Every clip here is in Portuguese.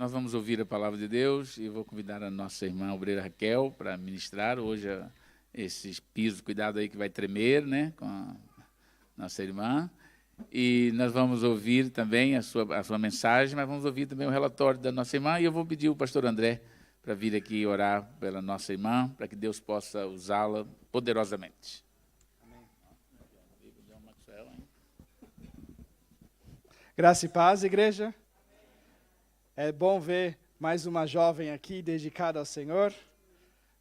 Nós vamos ouvir a palavra de Deus e vou convidar a nossa irmã obreira Raquel para ministrar hoje esses pisos, cuidado aí que vai tremer, né, com a nossa irmã. E nós vamos ouvir também a sua mensagem, mas vamos ouvir também o relatório da nossa irmã e eu vou pedir o pastor André para vir aqui orar pela nossa irmã, para que Deus possa usá-la poderosamente. Graça e paz, igreja. É bom ver mais uma jovem aqui dedicada ao Senhor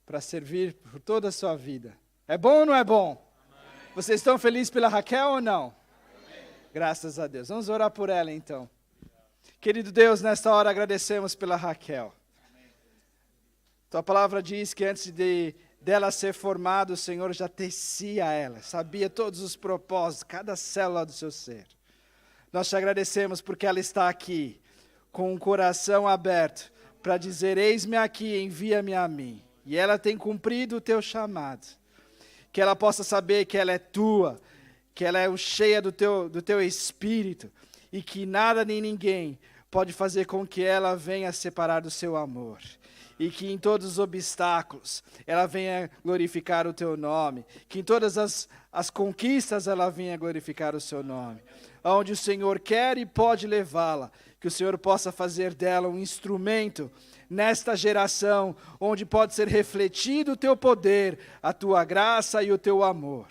para servir por toda a sua vida. É bom ou não é bom? Amém. Vocês estão felizes pela Raquel ou não? Amém. Graças a Deus. Vamos orar por ela então. Querido Deus, nesta hora agradecemos pela Raquel. Amém. Tua palavra diz que antes dela ser formada, o Senhor já tecia ela, sabia todos os propósitos, cada célula do seu ser. Nós te agradecemos porque ela está aqui, com o coração aberto, para dizer, eis-me aqui, envia-me a mim. E ela tem cumprido o teu chamado. Que ela possa saber que ela é tua, que ela é cheia do teu espírito, e que nada nem ninguém pode fazer com que ela venha separar do seu amor. E que em todos os obstáculos ela venha glorificar o teu nome. Que em todas as conquistas ela venha glorificar o seu nome. Onde o Senhor quer e pode levá-la. Que o Senhor possa fazer dela um instrumento nesta geração, onde pode ser refletido o teu poder, a tua graça e o teu amor.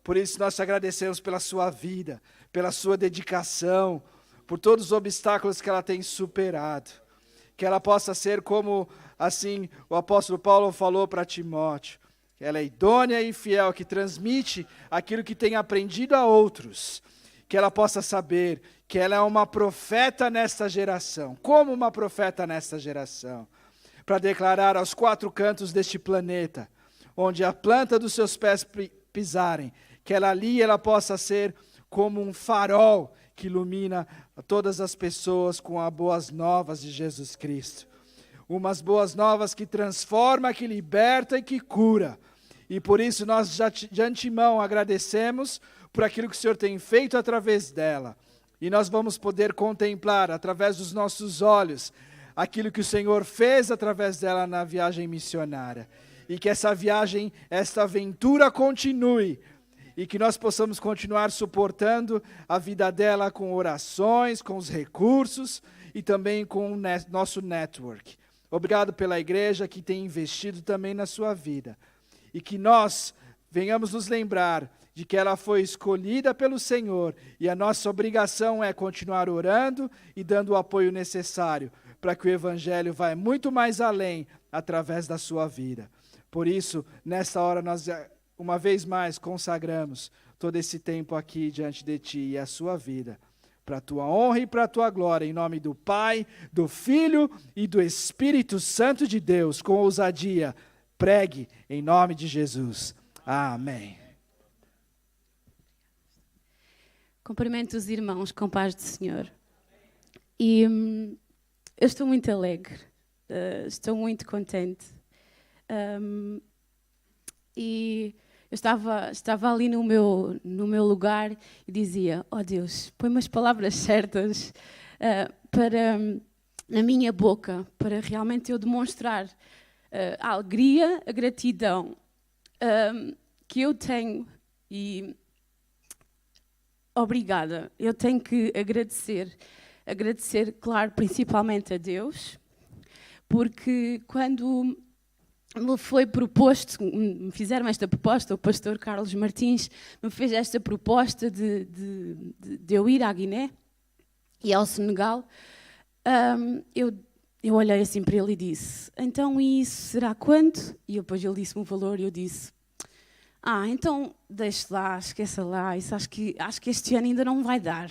Por isso nós te agradecemos pela sua vida, pela sua dedicação, por todos os obstáculos que ela tem superado. Que ela possa ser como, assim, o apóstolo Paulo falou para Timóteo, que ela é idônea e fiel, que transmite aquilo que tem aprendido a outros. Que ela possa saber que ela é uma profeta nesta geração. Como uma profeta nesta geração. Para declarar aos quatro cantos deste planeta, onde a planta dos seus pés pisarem, que ela possa ser como um farol que ilumina todas as pessoas com as boas novas de Jesus Cristo. Umas boas novas que transforma, que liberta e que cura. E por isso nós já de antemão agradecemos por aquilo que o Senhor tem feito através dela. E nós vamos poder contemplar, através dos nossos olhos, aquilo que o Senhor fez através dela na viagem missionária. E que essa viagem, esta aventura continue. E que nós possamos continuar suportando a vida dela com orações, com os recursos e também com o nosso network. Obrigado pela igreja que tem investido também na sua vida. E que nós venhamos nos lembrar de que ela foi escolhida pelo Senhor e a nossa obrigação é continuar orando e dando o apoio necessário para que o Evangelho vá muito mais além através da sua vida. Por isso, nesta hora nós uma vez mais consagramos todo esse tempo aqui diante de Ti e a sua vida, para a Tua honra e para a Tua glória, em nome do Pai, do Filho e do Espírito Santo de Deus, com ousadia, pregue em nome de Jesus. Amém. Cumprimento os irmãos com paz do Senhor. E eu estou muito alegre, estou muito contente. E eu estava ali no meu lugar e dizia, ó Deus, põe-me as palavras certas na minha boca, para realmente eu demonstrar a alegria, a gratidão que eu tenho e obrigada. Eu tenho que agradecer, claro, principalmente a Deus, porque quando me foi proposto, me fizeram esta proposta, o pastor Carlos Martins me fez esta proposta de eu ir à Guiné e ao Senegal, eu olhei assim para ele e disse, então isso será quanto? E depois ele disse-me o valor e eu disse, então deixe lá, esqueça lá, isso acho que este ano ainda não vai dar,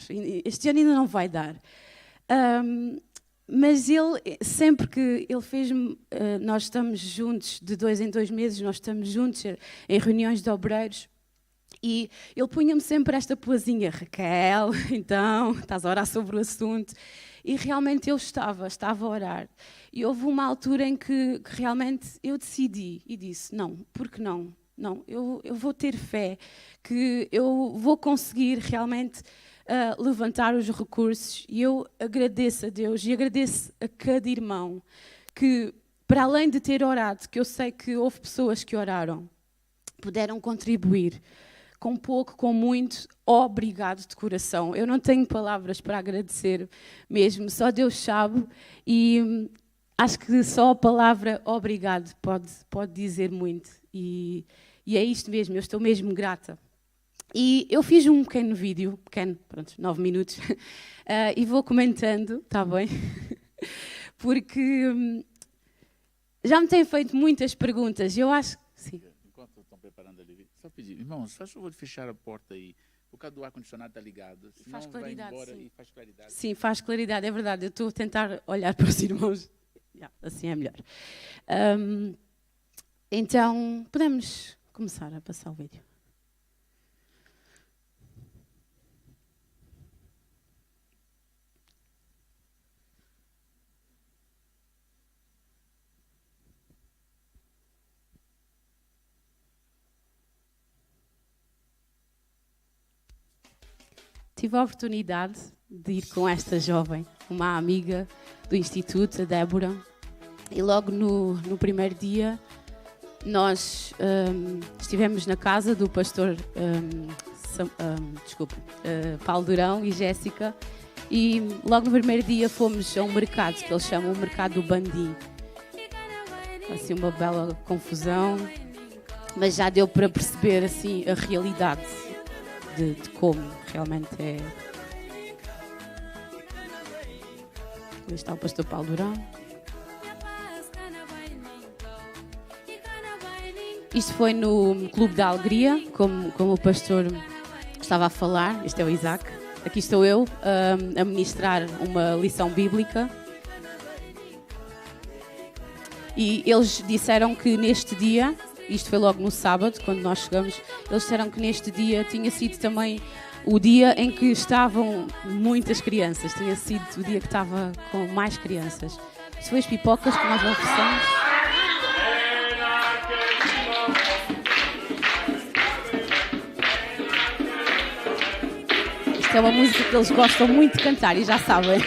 mas ele, sempre que ele fez-me, nós estamos juntos, de 2 em 2 meses, nós estamos juntos em reuniões de obreiros, e ele punha-me sempre esta poesinha, Raquel, então, estás a orar sobre o assunto, e realmente eu estava a orar, e houve uma altura em que realmente eu decidi, e disse, não, por que não? Não, eu vou ter fé, que eu vou conseguir realmente levantar os recursos. E eu agradeço a Deus e agradeço a cada irmão que, para além de ter orado, que eu sei que houve pessoas que oraram, puderam contribuir com pouco, com muito. Obrigado de coração. Eu não tenho palavras para agradecer mesmo, só Deus sabe, e acho que só a palavra obrigado pode dizer muito. E é isto mesmo, eu estou mesmo grata. E eu fiz um pequeno vídeo, pronto, 9 minutos, e vou comentando, está bem? Porque já me têm feito muitas perguntas, eu acho que sim. Enquanto estão preparando ali, só pedir, irmãos, faz favor de fechar a porta aí. O cabo do ar-condicionado está ligado, senão faz claridade, vai embora sim. E faz claridade. Sim, faz claridade, é verdade. Eu estou a tentar olhar para os irmãos. Assim é melhor. Então, podemos começar a passar o vídeo. Tive a oportunidade de ir com esta jovem, uma amiga do Instituto, a Débora, e logo no primeiro dia nós estivemos na casa do pastor Paulo Durão e Jéssica, e logo no primeiro dia fomos a um mercado que eles chamam o Mercado do Bandim. Assim, uma bela confusão, mas já deu para perceber assim a realidade de como realmente é. Ali está o pastor Paulo Durão. Isto foi no Clube da Alegria, como o pastor estava a falar. Este é o Isaac. Aqui estou eu a ministrar uma lição bíblica. E eles disseram que neste dia, isto foi logo no sábado, quando nós chegamos, eles disseram que neste dia tinha sido também o dia em que estavam muitas crianças. Tinha sido o dia que estava com mais crianças. Isto foi as pipocas que nós oferecemos. Isto é uma música que eles gostam muito de cantar e já sabem.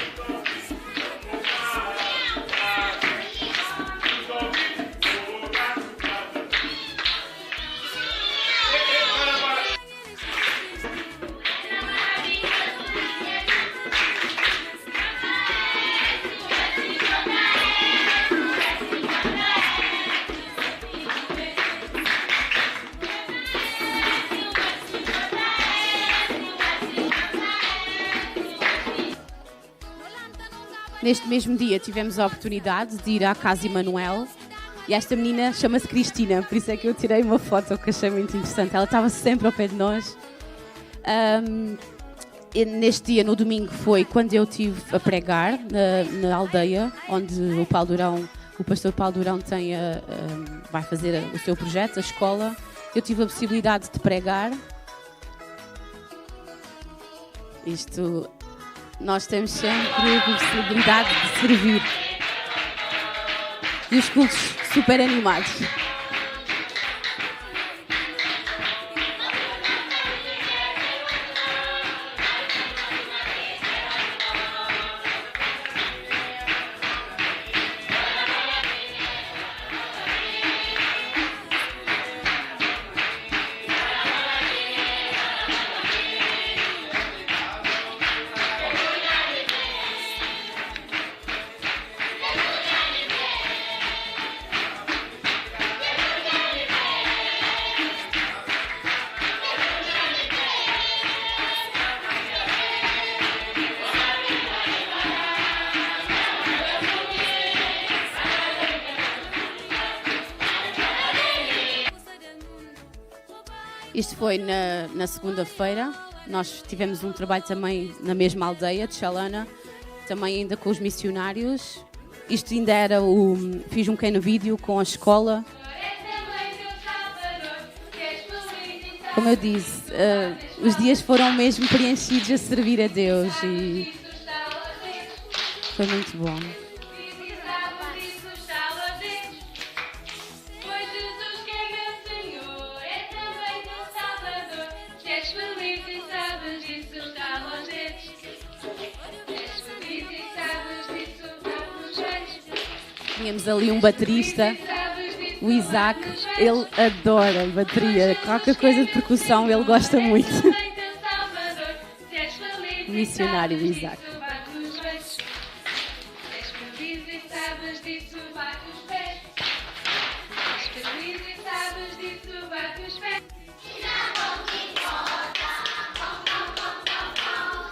Neste mesmo dia tivemos a oportunidade de ir à Casa Emanuel e esta menina chama-se Cristina, por isso é que eu tirei uma foto que achei muito interessante. Ela estava sempre ao pé de nós. Neste dia, no domingo, foi quando eu estive a pregar na aldeia, onde o pastor Paulo Durão vai fazer o seu projeto, a escola. Eu tive a possibilidade de pregar. Nós temos sempre a possibilidade de servir. E os cultos super animados. Isto foi na segunda-feira. Nós tivemos um trabalho também na mesma aldeia de Chalana, também ainda com os missionários. Isto ainda era fiz um pequeno vídeo com a escola. Como eu disse, os dias foram mesmo preenchidos a servir a Deus e foi muito bom. tínhamos ali um baterista, o Isaac, ele adora bateria, qualquer coisa de percussão ele gosta muito. O missionário Isaac.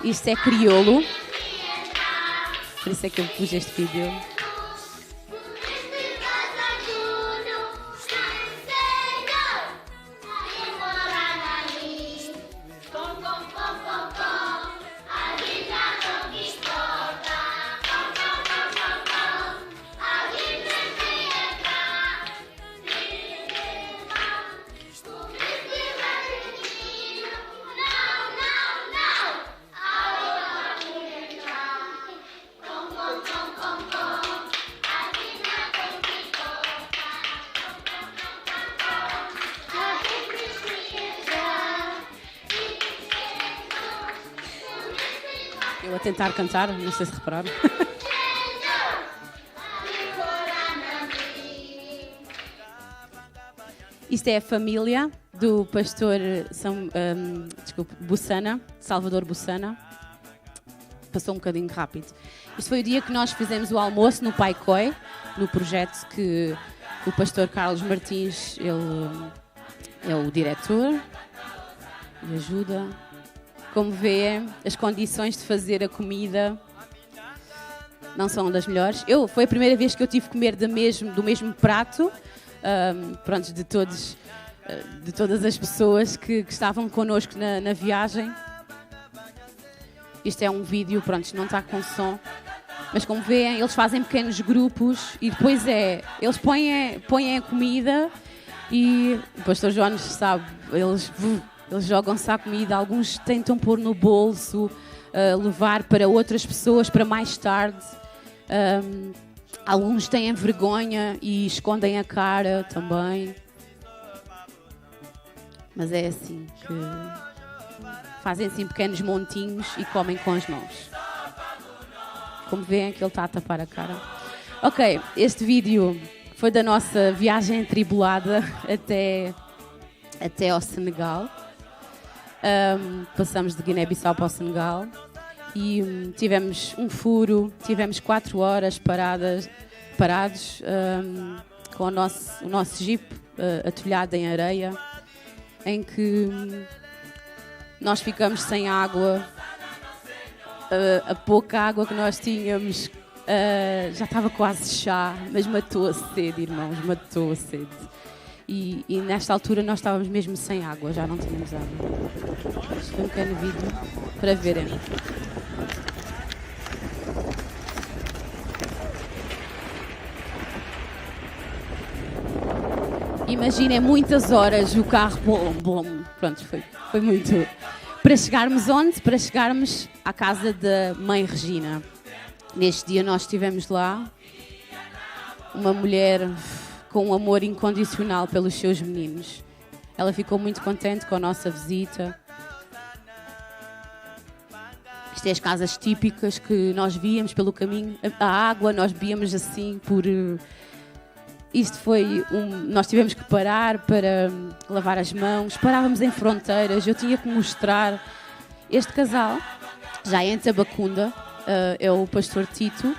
Isto é crioulo, por isso é que eu pus este vídeo. Eu a tentar cantar, não sei se repararam. Isto é a família do pastor Bussana, Salvador Bussana. Passou um bocadinho rápido. Isto foi o dia que nós fizemos o almoço no Pai Coi, no projeto que o pastor Carlos Martins, ele é o diretor e ajuda. Como vê, as condições de fazer a comida não são das melhores. Foi a primeira vez que eu tive que comer do mesmo prato, pronto, de todas as pessoas que estavam connosco na viagem. Isto é um vídeo, pronto, não está com som, mas como veem, eles fazem pequenos grupos e depois eles põem a comida e o pastor Jones sabe, eles jogam-se à comida, alguns tentam pôr no bolso, levar para outras pessoas para mais tarde. Alguns têm vergonha e escondem a cara também. Mas é assim que fazem assim pequenos montinhos e comem com as mãos. Como veem que ele está a tapar a cara. Ok, este vídeo foi da nossa viagem atribulada até ao Senegal. Passamos de Guiné-Bissau para o Senegal e tivemos um furo, tivemos 4 horas parados com o nosso jeep atolhado em areia, em que nós ficamos sem água, a pouca água que nós tínhamos já estava quase chá, mas matou a sede, irmãos, matou a sede. E nesta altura nós estávamos mesmo sem água, já não tínhamos água. Isto foi um pequeno vídeo para verem. Imaginem muitas horas o carro, blom. Pronto, foi muito. Para chegarmos onde? Para chegarmos à casa da mãe Regina. Neste dia nós estivemos lá, uma mulher com um amor incondicional pelos seus meninos. Ela ficou muito contente com a nossa visita. Isto é as casas típicas que nós víamos pelo caminho. A água nós bebíamos assim por... Isto foi nós tivemos que parar para lavar as mãos. Parávamos em fronteiras. Eu tinha que mostrar este casal. Já é em Tabacunda. É o pastor Tito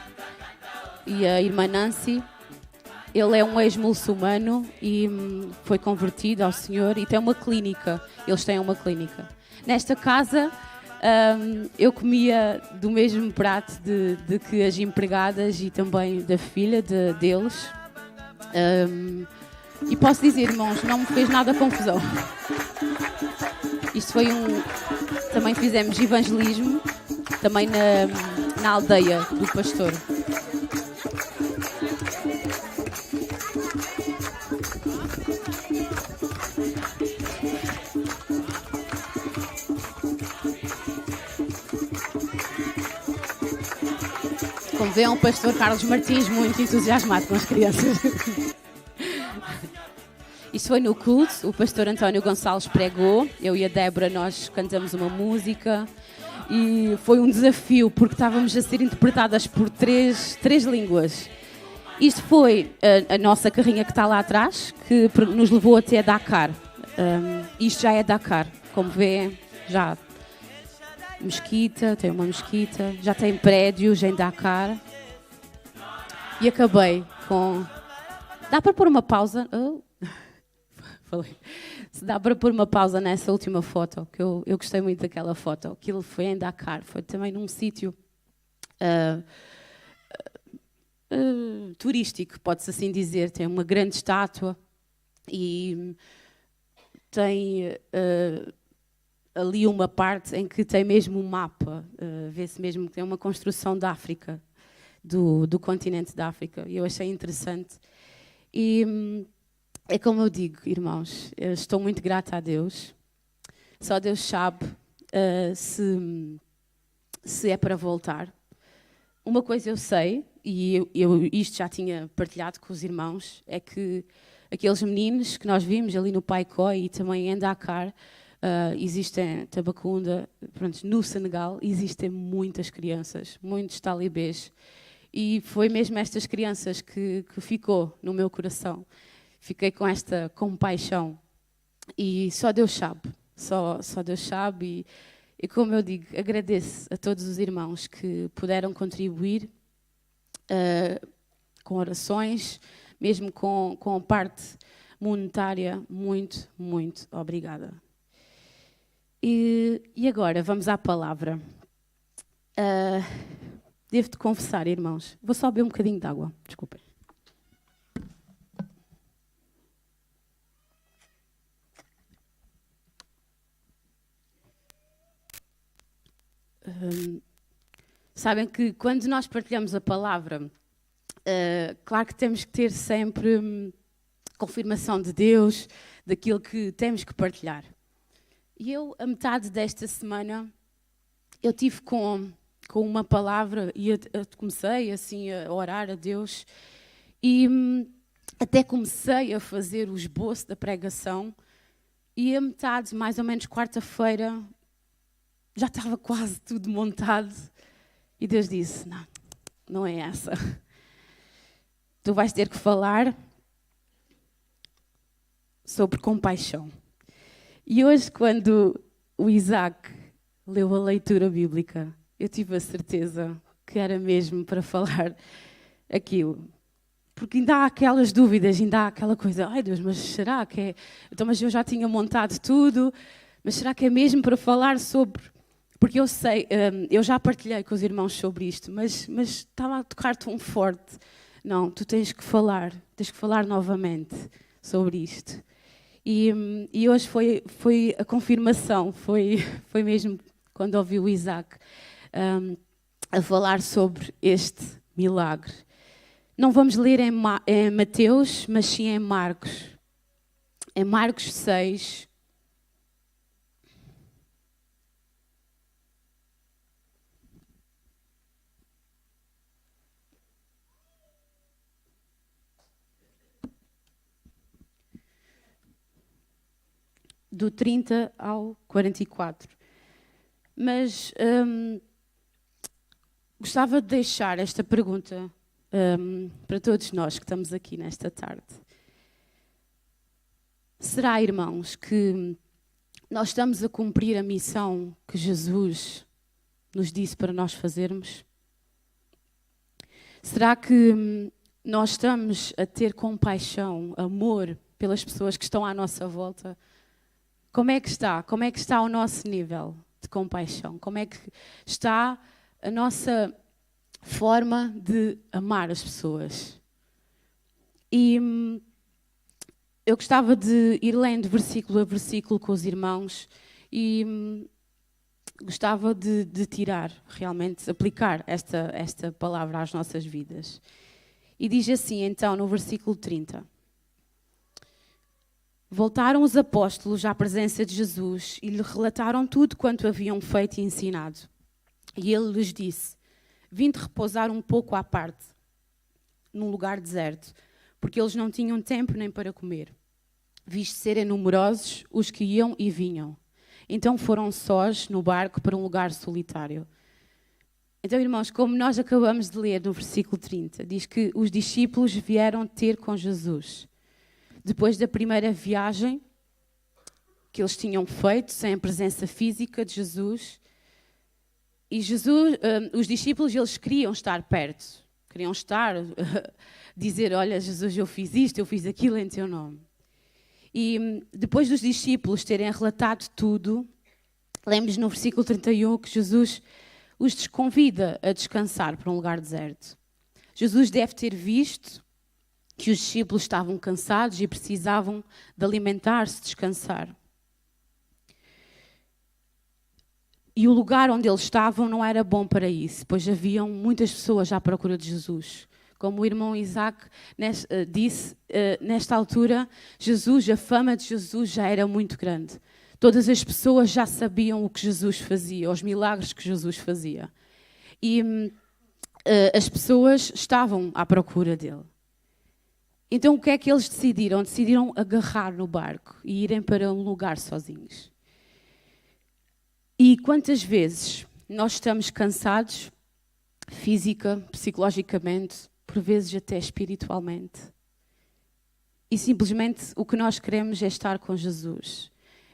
e a irmã Nancy. Ele é um ex-muçulmano e foi convertido ao Senhor e tem uma clínica. Eles têm uma clínica. Nesta casa, eu comia do mesmo prato de que as empregadas e também da filha deles. E posso dizer, irmãos, não me fez nada confusão. Isto foi Também fizemos evangelismo, também na aldeia do pastor. Como veem, o pastor Carlos Martins muito entusiasmado com as crianças. Isto foi no culto, o pastor António Gonçalves pregou, eu e a Débora nós cantamos uma música e foi um desafio porque estávamos a ser interpretadas por três línguas Isto foi a nossa carrinha que está lá atrás, que nos levou até Dakar. Isto já é Dakar, como vê, já mesquita, tem uma mesquita, já tem prédios em Dakar. E acabei com... Dá para pôr uma pausa? Oh. Falei. Se dá para pôr uma pausa nessa última foto, que eu gostei muito daquela foto. Aquilo foi em Dakar, foi também num sítio turístico, pode-se assim dizer. Tem uma grande estátua e tem ali uma parte em que tem mesmo um mapa. Vê-se mesmo que tem uma construção da África, do continente da África. E eu achei interessante. E é como eu digo, irmãos, eu estou muito grata a Deus. Só Deus sabe se é para voltar. Uma coisa eu sei, e eu isto já tinha partilhado com os irmãos, é que aqueles meninos que nós vimos ali no Paicó e também em Dakar, existem Tabacunda, pronto, no Senegal, existem muitas crianças, muitos talibês. E foi mesmo estas crianças que ficou no meu coração. Fiquei com esta compaixão. E só Deus sabe. Só Deus sabe. E como eu digo, agradeço a todos os irmãos que puderam contribuir com orações, mesmo com a parte monetária. Muito, muito obrigada. E agora vamos à palavra. Devo-te confessar, irmãos. Vou só beber um bocadinho de água. Desculpem. Sabem que quando nós partilhamos a palavra, claro que temos que ter sempre confirmação de Deus, daquilo que temos que partilhar. E eu, a metade desta semana, eu tive com uma palavra e eu comecei assim a orar a Deus e até comecei a fazer o esboço da pregação e a metade, mais ou menos quarta-feira, já estava quase tudo montado e Deus disse, não é essa. Tu vais ter que falar sobre compaixão. E hoje, quando o Isaac leu a leitura bíblica, eu tive a certeza que era mesmo para falar aquilo. Porque ainda há aquelas dúvidas, ainda há aquela coisa, ai Deus, mas será que é... Então, mas eu já tinha montado tudo, mas será que é mesmo para falar sobre... Porque eu sei, eu já partilhei com os irmãos sobre isto, mas estava a tocar tão forte. Não, tu tens que falar novamente sobre isto. E hoje foi a confirmação, foi mesmo quando ouvi o Isaac a falar sobre este milagre. Não vamos ler em Mateus, mas sim em Marcos. Em Marcos 6. Do 30 ao 44. Mas gostava de deixar esta pergunta para todos nós que estamos aqui nesta tarde. Será, irmãos, que nós estamos a cumprir a missão que Jesus nos disse para nós fazermos? Será que nós estamos a ter compaixão, amor pelas pessoas que estão à nossa volta? Como é que está? Como é que está o nosso nível de compaixão? Como é que está a nossa forma de amar as pessoas? E eu gostava de ir lendo versículo a versículo com os irmãos e gostava de tirar, realmente, aplicar esta palavra às nossas vidas. E diz assim, então, no versículo 30... Voltaram os apóstolos à presença de Jesus e lhe relataram tudo quanto haviam feito e ensinado. E ele lhes disse, vinde repousar um pouco à parte, num lugar deserto, porque eles não tinham tempo nem para comer, visto serem numerosos os que iam e vinham. Então foram sós no barco para um lugar solitário. Então, irmãos, como nós acabamos de ler no versículo 30, diz que os discípulos vieram ter com Jesus. Depois da primeira viagem que eles tinham feito, sem a presença física de Jesus, e os discípulos, eles queriam estar perto, queriam estar, dizer, olha, Jesus, eu fiz isto, eu fiz aquilo em teu nome. E depois dos discípulos terem relatado tudo, lemos no versículo 31 que Jesus os convida a descansar para um lugar deserto. Jesus deve ter visto que os discípulos estavam cansados e precisavam de alimentar-se, descansar. E o lugar onde eles estavam não era bom para isso, pois haviam muitas pessoas à procura de Jesus. Como o irmão Isaac disse, nesta altura, a fama de Jesus já era muito grande. Todas as pessoas já sabiam o que Jesus fazia, os milagres que Jesus fazia. E as pessoas estavam à procura dele. Então o que é que eles decidiram? Decidiram agarrar no barco e irem para um lugar sozinhos. E quantas vezes nós estamos cansados, física, psicologicamente, por vezes até espiritualmente, e simplesmente o que nós queremos é estar com Jesus,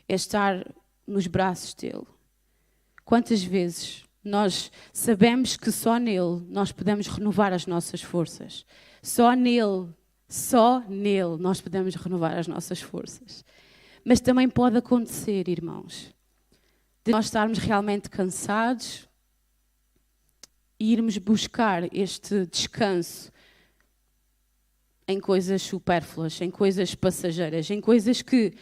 é estar nos braços dele. Quantas vezes nós sabemos que só nele nós podemos renovar as nossas forças, só nele nós podemos renovar as nossas forças. Mas também pode acontecer, irmãos, de nós estarmos realmente cansados e irmos buscar este descanso em coisas supérfluas, em coisas passageiras, em coisas que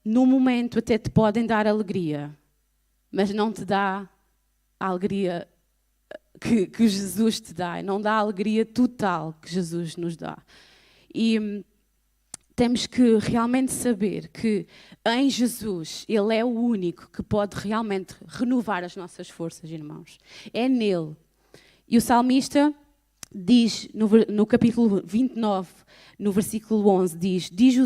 no momento até te podem dar alegria, mas não te dá a alegria que Jesus te dá, não dá a alegria total que Jesus nos dá. E temos que realmente saber que em Jesus, Ele é o único que pode realmente renovar as nossas forças, irmãos. É nele. E o salmista diz, no capítulo 29, no versículo 11, diz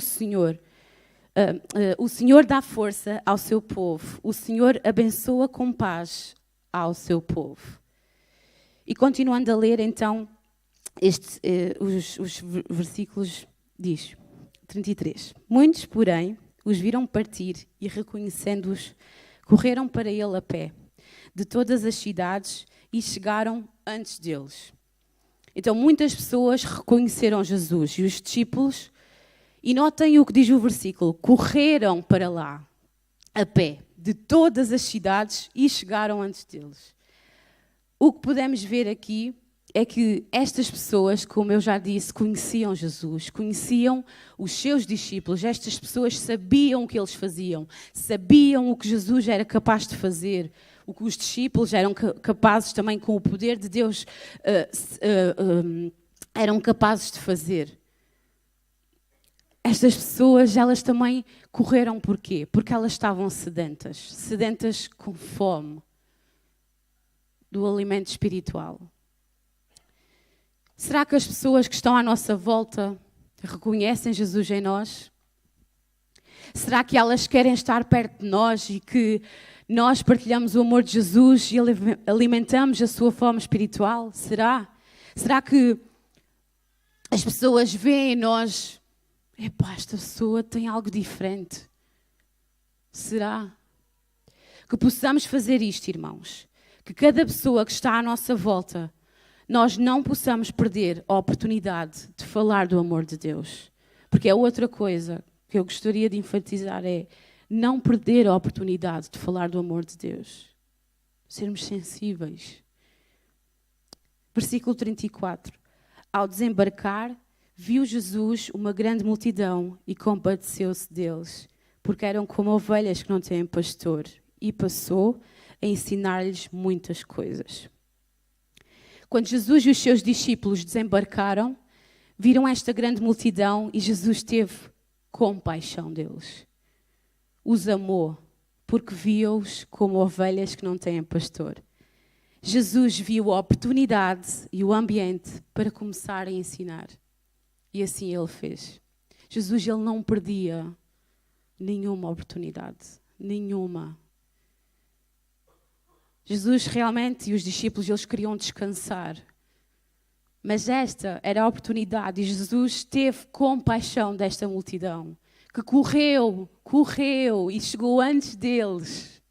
o Senhor dá força ao seu povo, o Senhor abençoa com paz ao seu povo. E continuando a ler, então, os versículos, diz, 33. Muitos, porém, os viram partir e, reconhecendo-os, correram para ele a pé, de todas as cidades, e chegaram antes deles. Então, muitas pessoas reconheceram Jesus e os discípulos, e notem o que diz o versículo, correram para lá, a pé, de todas as cidades, e chegaram antes deles. O que podemos ver aqui é que estas pessoas, como eu já disse, conheciam Jesus, conheciam os seus discípulos. Estas pessoas sabiam o que eles faziam, sabiam o que Jesus era capaz de fazer, o que os discípulos eram capazes também, com o poder de Deus, eram capazes de fazer. Estas pessoas, elas também correram porquê? Porque elas estavam sedentas com fome do alimento espiritual. Será que as pessoas que estão à nossa volta reconhecem Jesus em nós? Será que elas querem estar perto de nós e que nós partilhamos o amor de Jesus e alimentamos a sua fome espiritual? Será? Será que as pessoas veem em nós, epá, esta pessoa tem algo diferente? Será? Que possamos fazer isto, irmãos. Que cada pessoa que está à nossa volta, nós não possamos perder a oportunidade de falar do amor de Deus. Porque é outra coisa que eu gostaria de enfatizar, é não perder a oportunidade de falar do amor de Deus. Sermos sensíveis. Versículo 34. Ao desembarcar, viu Jesus uma grande multidão e compadeceu-se deles, porque eram como ovelhas que não têm pastor, e passou a ensinar-lhes muitas coisas. Quando Jesus e os seus discípulos desembarcaram, viram esta grande multidão e Jesus teve compaixão deles. Os amou, porque viu-os como ovelhas que não têm pastor. Jesus viu a oportunidade e o ambiente para começar a ensinar. E assim ele fez. Jesus, ele não perdia nenhuma oportunidade. Nenhuma. Jesus realmente e os discípulos, eles queriam descansar. Mas esta era a oportunidade e Jesus teve compaixão desta multidão, que correu e chegou antes deles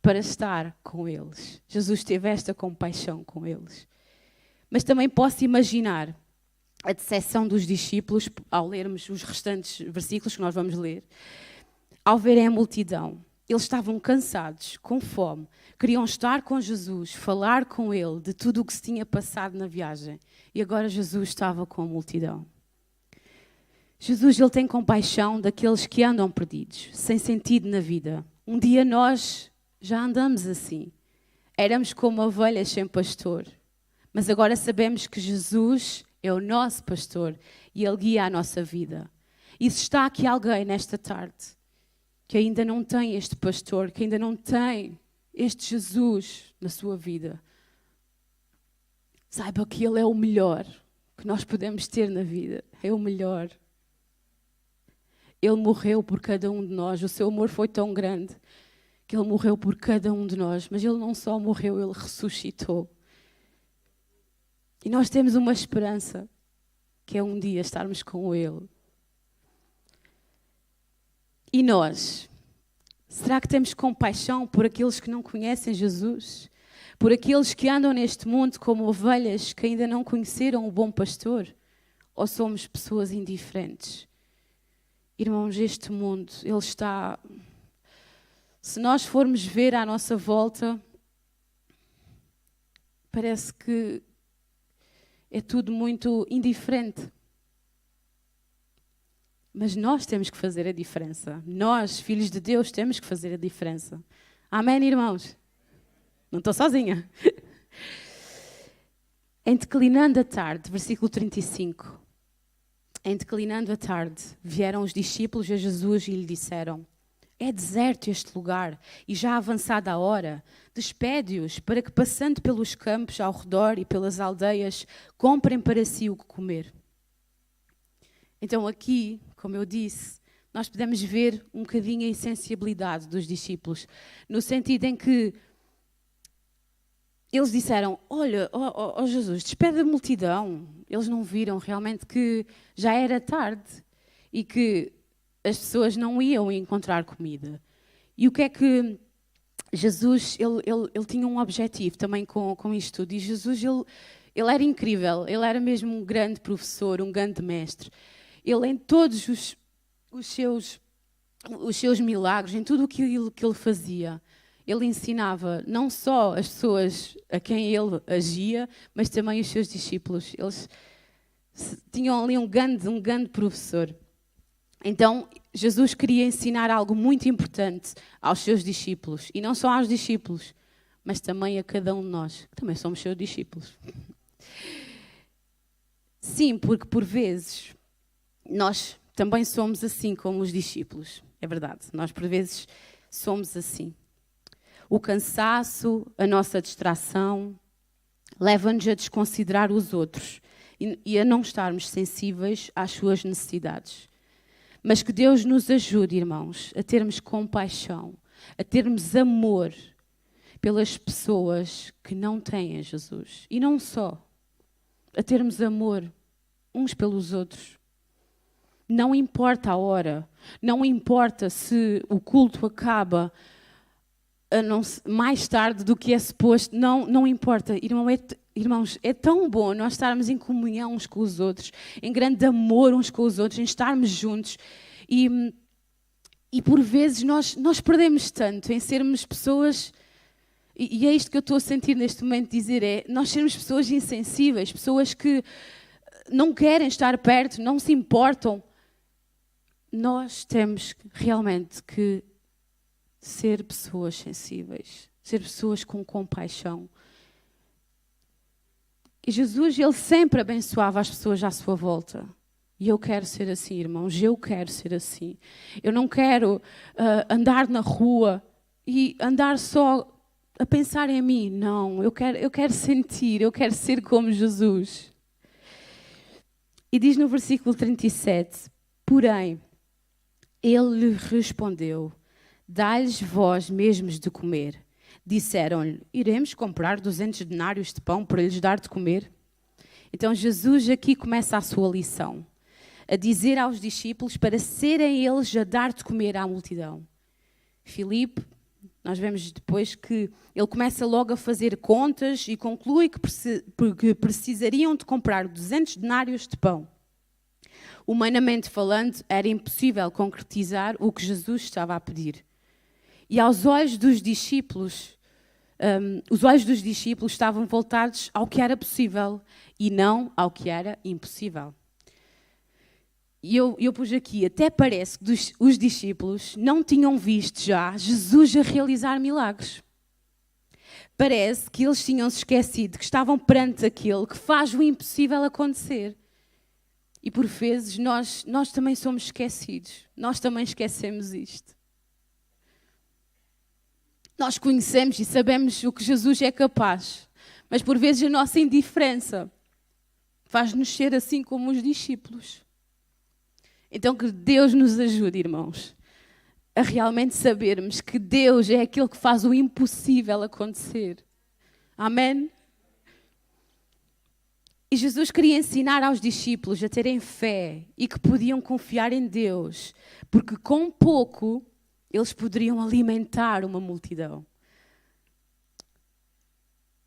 para estar com eles. Jesus teve esta compaixão com eles. Mas também posso imaginar a decepção dos discípulos ao lermos os restantes versículos que nós vamos ler. Ao verem a multidão, eles estavam cansados, com fome, queriam estar com Jesus, falar com Ele de tudo o que se tinha passado na viagem. E agora Jesus estava com a multidão. Jesus, Ele tem compaixão daqueles que andam perdidos, sem sentido na vida. Um dia nós já andamos assim. Éramos como ovelhas sem pastor. Mas agora sabemos que Jesus é o nosso pastor e Ele guia a nossa vida. E se está aqui alguém nesta tarde que ainda não tem este pastor, que ainda não tem este Jesus na sua vida, saiba que Ele é o melhor que nós podemos ter na vida. É o melhor. Ele morreu por cada um de nós. O seu amor foi tão grande que Ele morreu por cada um de nós. Mas Ele não só morreu, Ele ressuscitou. E nós temos uma esperança, que é um dia estarmos com Ele. E nós? Será que temos compaixão por aqueles que não conhecem Jesus? Por aqueles que andam neste mundo como ovelhas que ainda não conheceram o bom pastor? Ou somos pessoas indiferentes? Irmãos, este mundo, ele está... Se nós formos ver à nossa volta, parece que é tudo muito indiferente. Mas nós temos que fazer a diferença. Nós, filhos de Deus, temos que fazer a diferença. Amém, irmãos? Não estou sozinha. Em declinando a tarde, versículo 35. Em declinando a tarde, vieram os discípulos a Jesus e lhe disseram: é deserto este lugar e já avançada a hora. Despede-os para que, passando pelos campos ao redor e pelas aldeias, comprem para si o que comer. Então aqui, como eu disse, nós podemos ver um bocadinho a insensibilidade dos discípulos, no sentido em que eles disseram: olha, ó Jesus, despede a multidão. Eles não viram realmente que já era tarde e que as pessoas não iam encontrar comida. E o que é que Jesus, ele tinha um objetivo também com isto tudo. E Jesus, ele era incrível, ele era mesmo um grande professor, um grande mestre. Ele, em todos os seus milagres, em tudo aquilo que ele fazia, ele ensinava não só as pessoas a quem ele agia, mas também os seus discípulos. Eles tinham ali um grande professor. Então, Jesus queria ensinar algo muito importante aos seus discípulos. E não só aos discípulos, mas também a cada um de nós, que também somos seus discípulos. Sim, porque por vezes nós também somos assim como os discípulos. É verdade, nós por vezes somos assim. O cansaço, a nossa distração, leva-nos a desconsiderar os outros e a não estarmos sensíveis às suas necessidades. Mas que Deus nos ajude, irmãos, a termos compaixão, a termos amor pelas pessoas que não têm Jesus. E não só, a termos amor uns pelos outros. Não importa a hora, não importa se o culto acaba mais tarde do que é suposto, não importa. Irmãos, é tão bom nós estarmos em comunhão uns com os outros, em grande amor uns com os outros, em estarmos juntos. E por vezes nós perdemos tanto em sermos pessoas, e é isto que eu estou a sentir neste momento dizer, nós sermos pessoas insensíveis, pessoas que não querem estar perto, não se importam. Nós temos realmente que ser pessoas sensíveis, ser pessoas com compaixão. E Jesus, ele sempre abençoava as pessoas à sua volta. E eu quero ser assim, irmãos, eu quero ser assim. Eu não quero andar na rua e andar só a pensar em mim. Não, eu quero sentir, eu quero ser como Jesus. E diz no versículo 37, porém, ele lhe respondeu, dá-lhes vós mesmos de comer. Disseram-lhe: iremos comprar 200 denários de pão para lhes dar de comer? Então Jesus aqui começa a sua lição, a dizer aos discípulos para serem eles a dar de comer à multidão. Filipe, nós vemos depois que ele começa logo a fazer contas e conclui que precisariam de comprar 200 denários de pão. Humanamente falando, era impossível concretizar o que Jesus estava a pedir. E aos olhos dos discípulos, os olhos dos discípulos estavam voltados ao que era possível e não ao que era impossível. E eu pus aqui, até parece que os discípulos não tinham visto já Jesus a realizar milagres. Parece que eles tinham se esquecido que estavam perante aquele que faz o impossível acontecer. E por vezes nós também somos esquecidos. Nós também esquecemos isto. Nós conhecemos e sabemos o que Jesus é capaz. Mas por vezes a nossa indiferença faz-nos ser assim como os discípulos. Então que Deus nos ajude, irmãos, a realmente sabermos que Deus é aquele que faz o impossível acontecer. Amém? E Jesus queria ensinar aos discípulos a terem fé e que podiam confiar em Deus, porque com pouco eles poderiam alimentar uma multidão.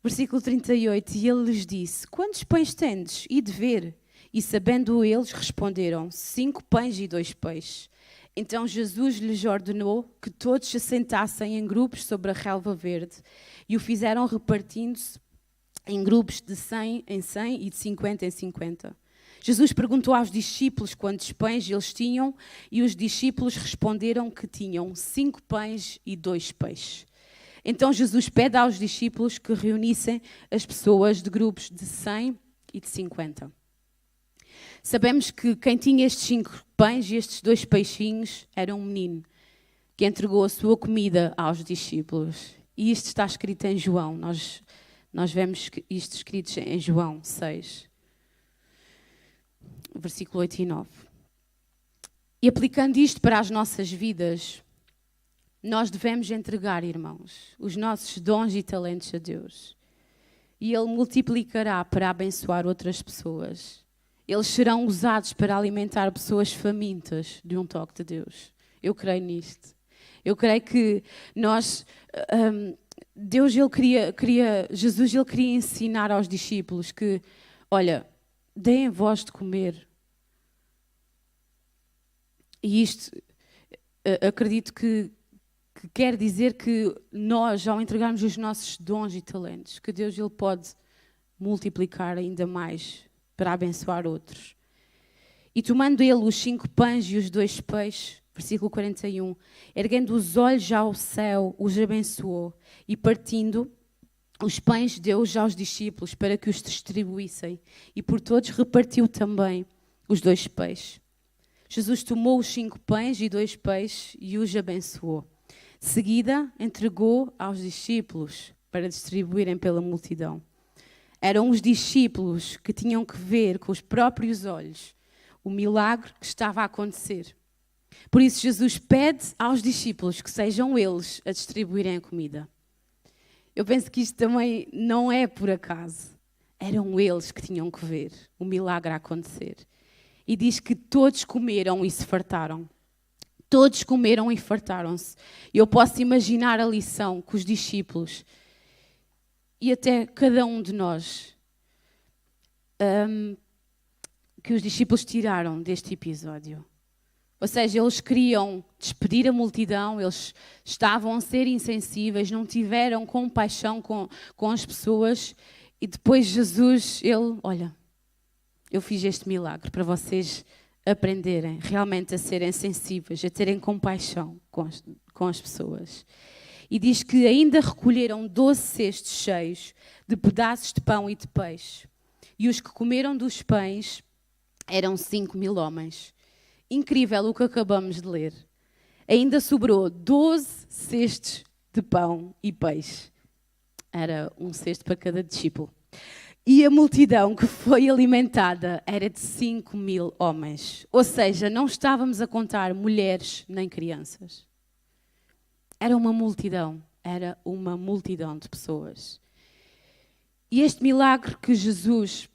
Versículo 38, e ele lhes disse: quantos pães tendes? E de ver. E sabendo eles, responderam: 5 pães e 2 peixes. Então Jesus lhes ordenou que todos se sentassem em grupos sobre a relva verde, e o fizeram repartindo-se em grupos de 100 em 100 e de 50 em 50. Jesus perguntou aos discípulos quantos pães eles tinham, e os discípulos responderam que tinham 5 pães e 2 peixes. Então Jesus pede aos discípulos que reunissem as pessoas de grupos de 100 e de 50. Sabemos que quem tinha estes 5 pães e estes 2 peixinhos era um menino que entregou a sua comida aos discípulos. E isto está escrito em João. Nós vemos isto escrito em João 6, versículo 8 e 9. E aplicando isto para as nossas vidas, nós devemos entregar, irmãos, os nossos dons e talentos a Deus. E Ele multiplicará para abençoar outras pessoas. Eles serão usados para alimentar pessoas famintas de um toque de Deus. Eu creio nisto. Eu creio que nós, Deus, Jesus, Ele queria ensinar aos discípulos que, olha, deem vós de comer. E isto, acredito que quer dizer que nós, ao entregarmos os nossos dons e talentos, que Deus, Ele pode multiplicar ainda mais para abençoar outros. E tomando ele os 5 pães e os 2 peixes, versículo 41, erguendo os olhos ao céu, os abençoou, e partindo os pães deu-os aos discípulos para que os distribuíssem, e por todos repartiu também os 2 peixes. Jesus tomou os 5 pães e 2 peixes e os abençoou. De seguida, entregou aos discípulos para distribuírem pela multidão. Eram os discípulos que tinham que ver com os próprios olhos o milagre que estava a acontecer. Por isso Jesus pede aos discípulos que sejam eles a distribuírem a comida. Eu penso que isto também não é por acaso. Eram eles que tinham que ver o milagre a acontecer. E diz que todos comeram e se fartaram. Todos comeram e fartaram-se. Eu posso imaginar a lição que os discípulos e até cada um de nós, que os discípulos tiraram deste episódio. Ou seja, eles queriam despedir a multidão, eles estavam a ser insensíveis, não tiveram compaixão com as pessoas. E depois Jesus, olha, eu fiz este milagre para vocês aprenderem realmente a serem sensíveis, a terem compaixão com as pessoas. E diz que ainda recolheram 12 cestos cheios de pedaços de pão e de peixe. E os que comeram dos pães eram 5.000 homens. Incrível o que acabamos de ler. Ainda sobrou 12 cestos de pão e peixe. Era um cesto para cada discípulo. E a multidão que foi alimentada era de 5.000 homens. Ou seja, não estávamos a contar mulheres nem crianças. Era uma multidão era uma multidão de pessoas. E este milagre que Jesus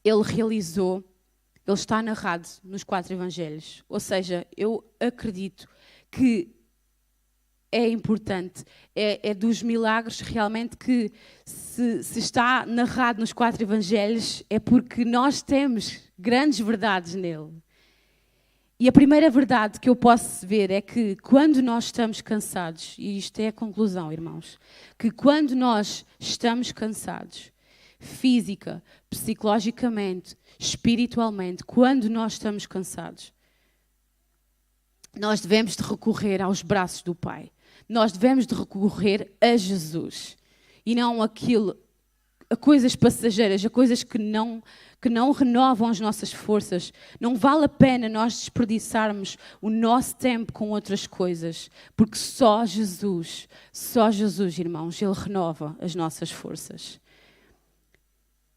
ele realizou, ele está narrado nos 4 evangelhos. Ou seja, eu acredito que é importante, é dos milagres realmente que se está narrado nos 4 evangelhos é porque nós temos grandes verdades nele. E a primeira verdade que eu posso ver é que quando nós estamos cansados, e isto é a conclusão, irmãos, que quando nós estamos cansados, física, psicologicamente, espiritualmente, quando nós estamos cansados, nós devemos de recorrer aos braços do Pai. Nós devemos de recorrer a Jesus e não a coisas passageiras, a coisas que não renovam as nossas forças. Não vale a pena nós desperdiçarmos o nosso tempo com outras coisas, porque só Jesus, irmãos, Ele renova as nossas forças.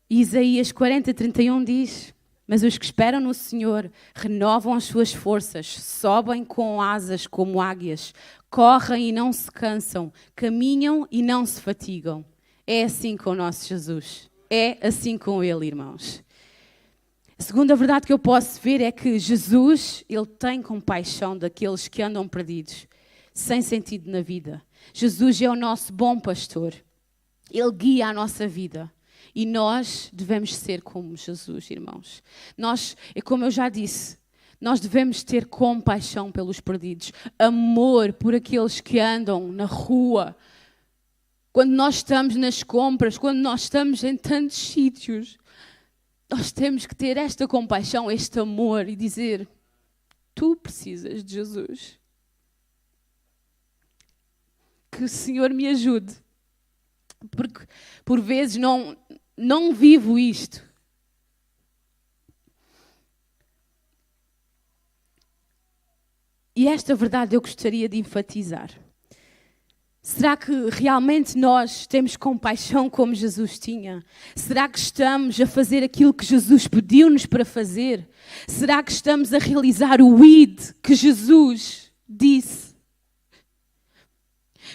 E Isaías 40:31 diz: mas os que esperam no Senhor renovam as suas forças, sobem com asas como águias, correm e não se cansam, caminham e não se fatigam. É assim com o nosso Jesus. É assim com Ele, irmãos. A segunda verdade que eu posso ver é que Jesus, Ele tem compaixão daqueles que andam perdidos, sem sentido na vida. Jesus é o nosso bom pastor. Ele guia a nossa vida. E nós devemos ser como Jesus, irmãos. Nós, como eu já disse, nós devemos ter compaixão pelos perdidos, amor por aqueles que andam na rua. Quando nós estamos nas compras, quando nós estamos em tantos sítios, nós temos que ter esta compaixão, este amor e dizer: tu precisas de Jesus. Que o Senhor me ajude. Porque por vezes não vivo isto. E esta verdade eu gostaria de enfatizar. Será que realmente nós temos compaixão como Jesus tinha? Será que estamos a fazer aquilo que Jesus pediu-nos para fazer? Será que estamos a realizar o ID que Jesus disse?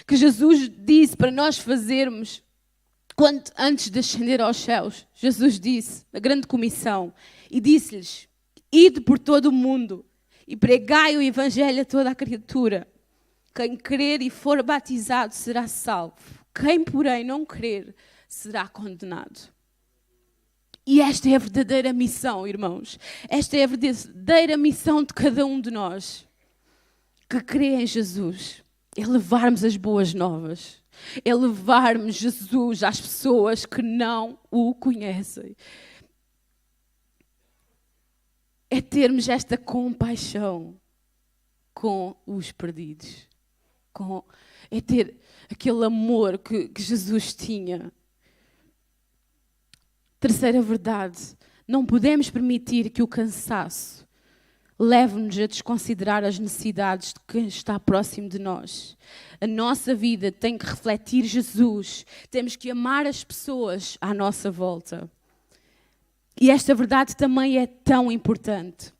Que Jesus disse para nós fazermos antes de ascender aos céus. Jesus disse, a grande comissão, e disse-lhes: ide por todo o mundo e pregai o evangelho a toda a criatura. Quem crer e for batizado será salvo. Quem, porém, não crer será condenado. E esta é a verdadeira missão, irmãos. Esta é a verdadeira missão de cada um de nós que crê em Jesus. É levarmos as boas novas. É levarmos Jesus às pessoas que não o conhecem. É termos esta compaixão com os perdidos. É ter aquele amor que Jesus tinha. Terceira verdade, não podemos permitir que o cansaço leve-nos a desconsiderar as necessidades de quem está próximo de nós. A nossa vida tem que refletir Jesus. Temos que amar as pessoas à nossa volta. E esta verdade também é tão importante.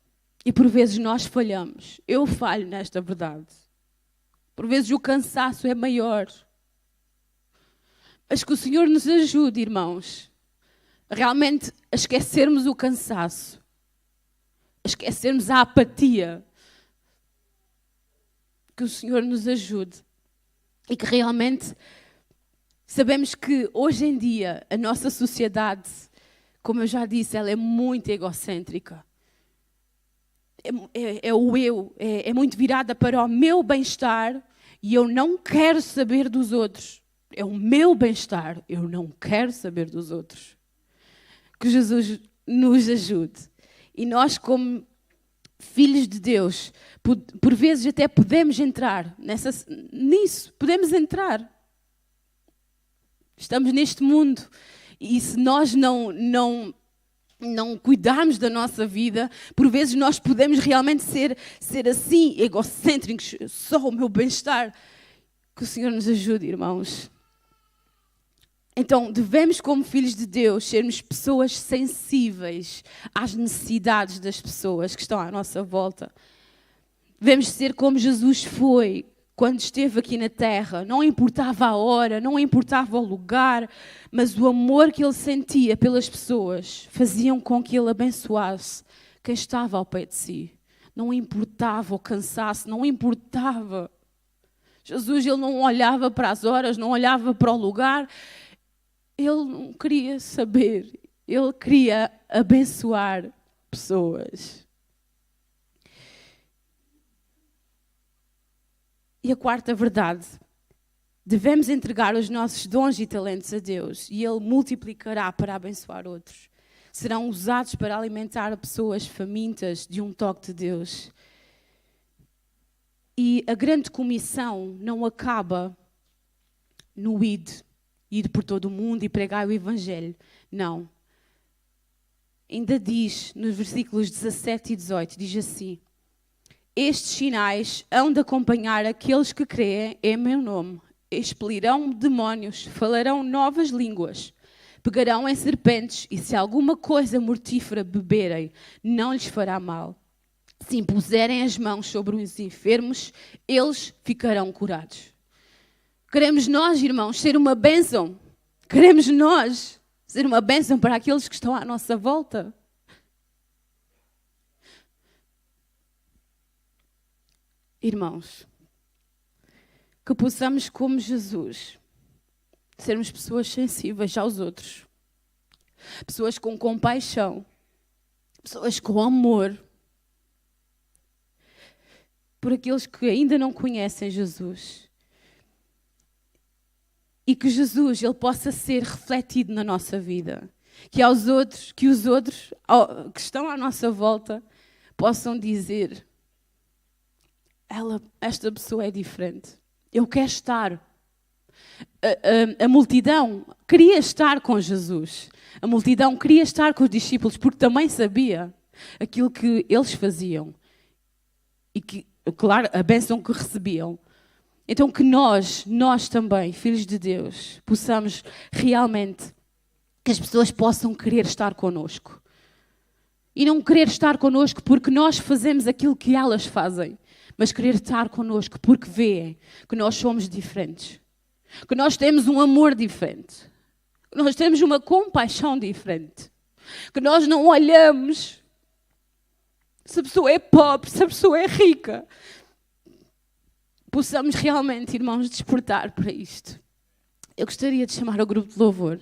E por vezes nós falhamos. Eu falho nesta verdade. Por vezes o cansaço é maior. Mas que o Senhor nos ajude, irmãos, realmente a esquecermos o cansaço. A esquecermos a apatia. Que o Senhor nos ajude. E que realmente sabemos que hoje em dia a nossa sociedade, como eu já disse, ela é muito egocêntrica. É o eu, é muito virada para o meu bem-estar e eu não quero saber dos outros. É o meu bem-estar, eu não quero saber dos outros. Que Jesus nos ajude. E nós, como filhos de Deus, por vezes até podemos entrar nisso, podemos entrar. Estamos neste mundo e se nós não cuidarmos da nossa vida, por vezes nós podemos realmente ser assim, egocêntricos, só o meu bem-estar. Que o Senhor nos ajude, irmãos. Então, devemos, como filhos de Deus, sermos pessoas sensíveis às necessidades das pessoas que estão à nossa volta. Devemos ser como Jesus foi, quando esteve aqui na terra, não importava a hora, não importava o lugar, mas o amor que ele sentia pelas pessoas faziam com que ele abençoasse quem estava ao pé de si. Não importava o cansaço, não importava. Jesus, ele não olhava para as horas, não olhava para o lugar. Ele não queria saber, ele queria abençoar pessoas. E a quarta verdade, devemos entregar os nossos dons e talentos a Deus e Ele multiplicará para abençoar outros. Serão usados para alimentar pessoas famintas de um toque de Deus. E a grande comissão não acaba no ir por todo o mundo e pregar o Evangelho. Não. Ainda diz, nos versículos 17 e 18, diz assim: estes sinais hão de acompanhar aqueles que creem em meu nome. Expelirão demónios, falarão novas línguas, pegarão em serpentes e se alguma coisa mortífera beberem, não lhes fará mal. Se impuserem as mãos sobre os enfermos, eles ficarão curados. Queremos nós, irmãos, ser uma bênção? Queremos nós ser uma bênção para aqueles que estão à nossa volta? Irmãos, que possamos, como Jesus, sermos pessoas sensíveis aos outros, pessoas com compaixão, pessoas com amor, por aqueles que ainda não conhecem Jesus. E que Jesus, ele possa ser refletido na nossa vida. Que os outros que estão à nossa volta possam dizer: esta pessoa é diferente. Eu quero estar. A multidão queria estar com Jesus. A multidão queria estar com os discípulos porque também sabia aquilo que eles faziam. E que, claro, a bênção que recebiam. Então que nós também, filhos de Deus, possamos realmente, que as pessoas possam querer estar connosco. E não querer estar connosco porque nós fazemos aquilo que elas fazem, mas querer estar connosco porque veem que nós somos diferentes. Que nós temos um amor diferente. Que nós temos uma compaixão diferente. Que nós não olhamos se a pessoa é pobre, se a pessoa é rica. Possamos realmente, irmãos, despertar para isto. Eu gostaria de chamar o grupo de louvor